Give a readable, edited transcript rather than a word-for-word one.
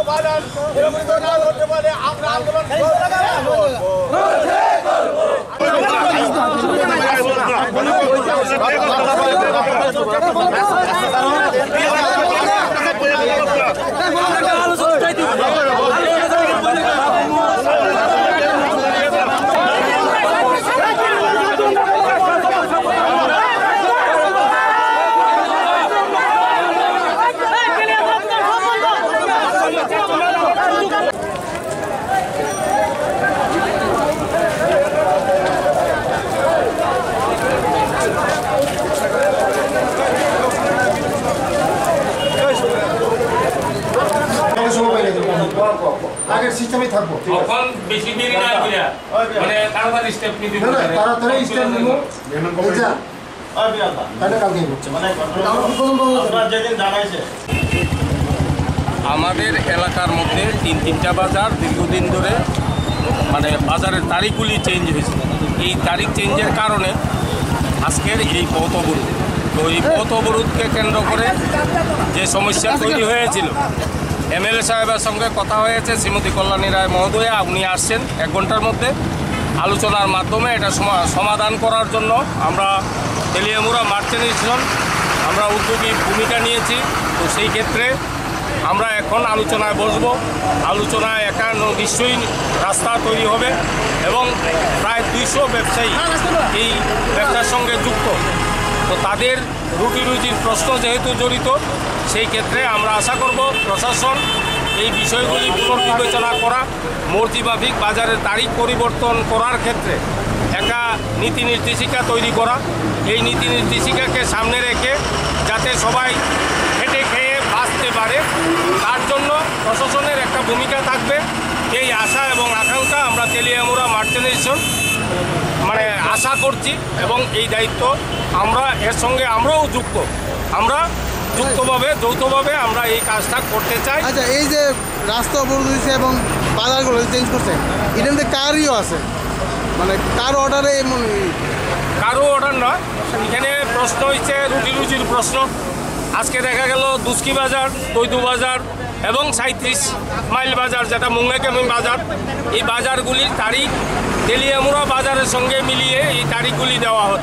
বানান নিয়মিত না করতে পারে আমরা আন্দোলন আগের সিস্টেমে থাকবো এখন বেশি দেরি না কইরা মানে তাড়াতাড়ি স্টেপ নিতে হবে তাড়াতাড়ি স্টেপ নিব বুঝা তাহলে কালকে হচ্ছে মানে আপনারা যেদিন জানাইছে আমাদের এলাকার মধ্যে তিনটা বাজার দীর্ঘদিন ধরে মানে বাজারের তারিখগুলি চেঞ্জ হয়েছে। এই তারিখ চেঞ্জের কারণে আজকের এই পথ অবরোধ। তো এই পথ অবরোধকে কেন্দ্র করে যে সমস্যা তৈরি হয়েছিল, এমএলএ সাহেবের সঙ্গে কথা হয়েছে, শ্রীমতী কল্যাণী রায় মহোদয়া উনি আসছেন 1 ঘন্টার মধ্যে। আলোচনার মাধ্যমে এটা সমাধান করার জন্য আমরা তেলিয়ামুড়া মার্চেন্ট আমরা উদ্যোগী ভূমিকা নিয়েছি। তো সেই ক্ষেত্রে আমরা এখন আলোচনায় বসবো। আলোচনায় নিশ্চয়ই রাস্তা তৈরি হবে এবং প্রায় 200 ব্যবসায়ী এই ব্যবসার সঙ্গে যুক্ত। তো তাদের রুটি রুজির প্রশ্ন যেহেতু জড়িত, সেই ক্ষেত্রে আমরা আশা করব প্রশাসন এই বিষয়গুলি পুনর্বিবেচনা করা, মূর্তিমাফিক বাজারের তারিখ পরিবর্তন করার ক্ষেত্রে একটা নীতি নির্দেশিকা তৈরি করা। এই নীতি নির্দেশিকাকে সামনে রেখে যাতে সবাই খেটে খেয়ে বাঁচতে পারে, তার জন্য প্রশাসনের একটা ভূমিকা থাকবে। এই আশা এবং আকাঙ্ক্ষা আমরা তেলিয়ামুড়া মার্চেন্ট মানে আশা করছি এবং এই দায়িত্ব আমরা এর সঙ্গে আমরাও যুক্ত। আমরা যৌথভাবে আমরা এই কাজটা করতে চাই। আচ্ছা, এই যে রাস্তা অবরোধ হয়েছে এবং বাজারগুলো চেঞ্জ করছে, এটার মধ্যে কারও আছে মানে কার অর্ডারে? কারো অর্ডার নয়, এখানে প্রশ্ন হচ্ছে রুটি রুজির প্রশ্ন। আজকে দেখা গেল দুস্কি বাজার, দৈদু বাজার এবং 37 মাইল বাজার যেটা মুঙ্গাইকামি বাজার, এই বাজারগুলির তারিখ তেলিয়ামুড়া বাজারের সঙ্গে মিলিয়ে এই তারিখগুলি দেওয়া হচ্ছে।